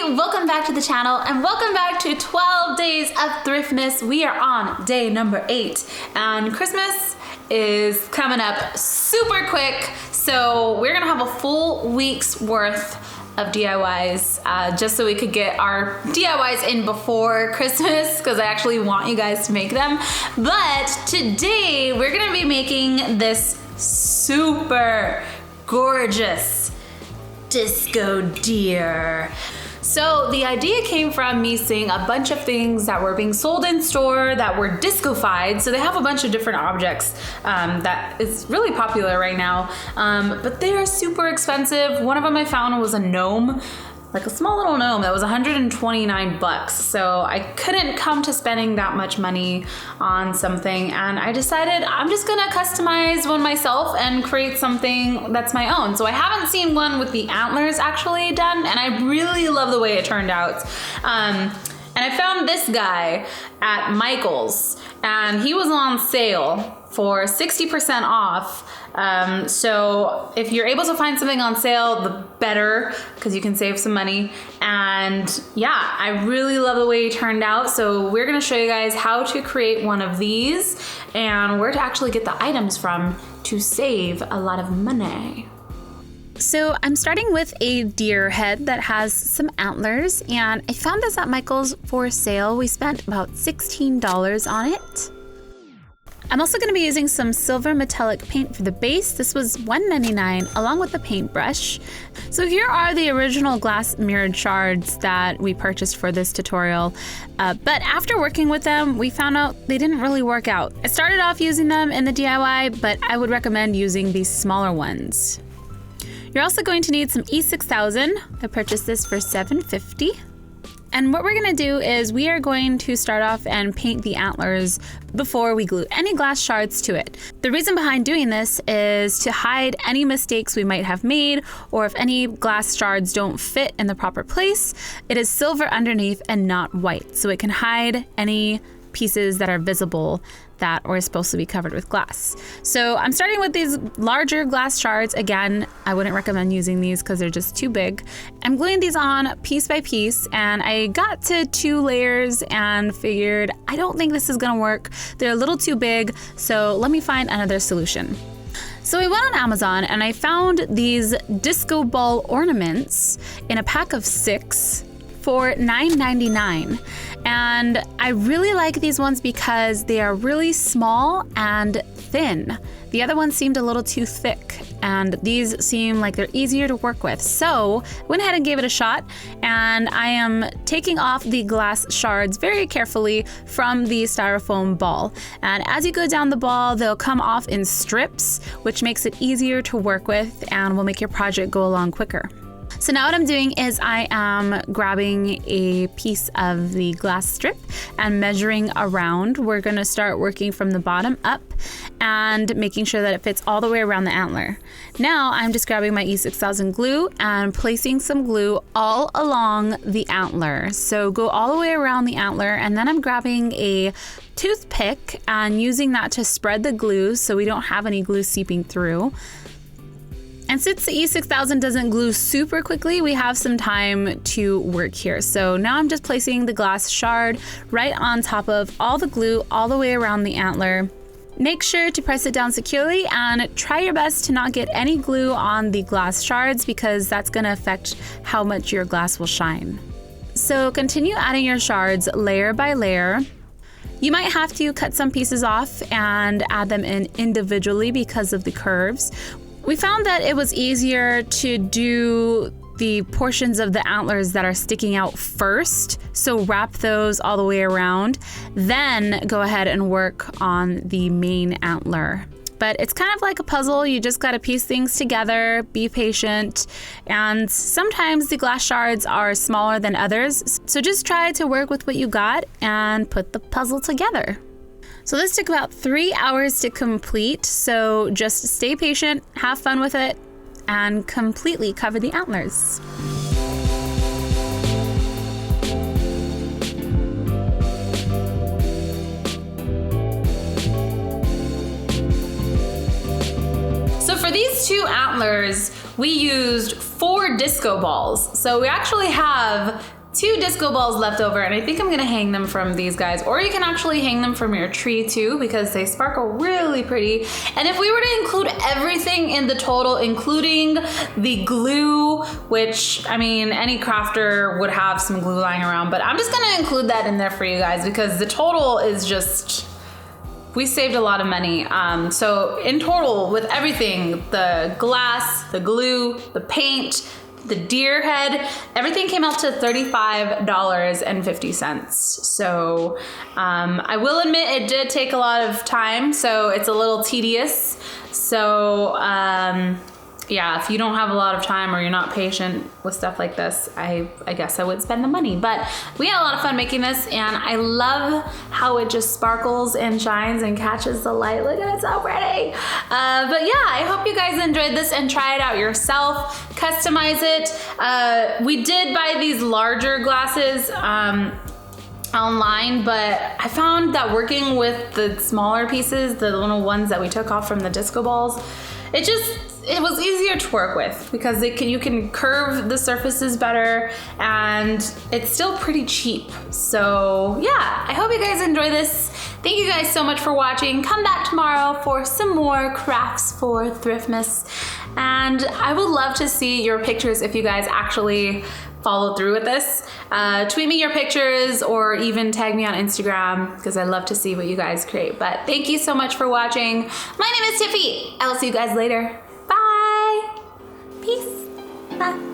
Hey, welcome back to the channel and welcome back to 12 days of Thriftmas. We are on day number 8 and Christmas is coming up super quick. So we're gonna have a full week's worth of DIYs just so we could get our DIYs in before Christmas because I actually want you guys to make them. But today we're gonna be making this super gorgeous disco deer. So the idea came from me seeing a bunch of things that were being sold in store that were discofied. So they have a bunch of different objects that is really popular right now, but they are super expensive. One of them I found was a gnome, like a small little gnome that was 129 bucks. So I couldn't come to spending that much money on something, and I decided I'm just gonna customize one myself and create something that's my own. So I haven't seen one with the antlers actually done, and I really love the way it turned out. And I found this guy at Michael's, and he was on sale for 60% off. So if you're able to find something on sale, the better, because you can save some money. And yeah, I really love the way it turned out. So we're gonna show you guys how to create one of these and where to actually get the items from to save a lot of money. So I'm starting with a deer head that has some antlers, and I found this at Michael's for sale. We spent about $16 on it. I'm also going to be using some silver metallic paint for the base. This was $1.99 along with the paintbrush. So here are the original glass mirrored shards that we purchased for this tutorial. But after working with them, we found out they didn't really work out. I started off using them in the DIY, but I would recommend using these smaller ones. You're also going to need some E6000. I purchased this for $7.50. And what we're gonna do is we are going to start off and paint the antlers before we glue any glass shards to it. The reason behind doing this is to hide any mistakes we might have made, or if any glass shards don't fit in the proper place. It is silver underneath and not white, so it can hide any pieces that are visible that are supposed to be covered with glass. So I'm starting with these larger glass shards. Again, I wouldn't recommend using these because they're just too big. I'm gluing these on piece by piece, and I got to 2 layers and figured I don't think this is gonna work. They're a little too big, so let me find another solution. So I went on Amazon and I found these disco ball ornaments in a pack of 6 for $9.99. And I really like these ones because they are really small and thin. The other ones seemed a little too thick, and these seem like they're easier to work with. So I went ahead and gave it a shot, and I am taking off the glass shards very carefully from the styrofoam ball. And as you go down the ball, they'll come off in strips, which makes it easier to work with and will make your project go along quicker. So now what I'm doing is I am grabbing a piece of the glass strip and measuring around. We're gonna start working from the bottom up and making sure that it fits all the way around the antler. Now I'm just grabbing my E6000 glue and placing some glue all along the antler. So go all the way around the antler, and then I'm grabbing a toothpick and using that to spread the glue so we don't have any glue seeping through. And since the E6000 doesn't glue super quickly, we have some time to work here. So now I'm just placing the glass shard right on top of all the glue all the way around the antler. Make sure to press it down securely and try your best to not get any glue on the glass shards because that's gonna affect how much your glass will shine. So continue adding your shards layer by layer. You might have to cut some pieces off and add them in individually because of the curves. We found that it was easier to do the portions of the antlers that are sticking out first, so wrap those all the way around, then go ahead and work on the main antler. But it's kind of like a puzzle. You just gotta piece things together, be patient, and sometimes the glass shards are smaller than others, so just try to work with what you got and put the puzzle together. So this took about 3 hours to complete, so just stay patient, have fun with it, and completely cover the antlers. So for these 2 antlers, we used 4 disco balls. So we actually have 2 disco balls left over, and I think I'm gonna hang them from these guys, or you can actually hang them from your tree too, because they sparkle really pretty. And if we were to include everything in the total, including the glue, which, I mean, any crafter would have some glue lying around, but I'm just gonna include that in there for you guys because the total is just, we saved a lot of money. So in total, with everything, the glass, the glue, the paint, the deer head, everything came out to $35.50. So I will admit it did take a lot of time, so it's a little tedious. So yeah, if you don't have a lot of time or you're not patient with stuff like this, I guess I would spend the money. But we had a lot of fun making this, and I love how it just sparkles and shines and catches the light. Look at it, so pretty. But yeah, I hope you guys enjoyed this and try it out yourself. Customize it. We did buy these larger glasses online, but I found that working with the smaller pieces, the little ones that we took off from the disco balls, it was easier to work with because you can curve the surfaces better, and it's still pretty cheap. So yeah, I hope you guys enjoy this. Thank you guys so much for watching. Come back tomorrow for some more crafts for Thriftmas, and I would love to see your pictures if you guys actually follow through with this. Tweet me your pictures or even tag me on Instagram because I love to see what you guys create. But thank you so much for watching. My name is Tiffy. I will see you guys later. Bye. Peace. Bye.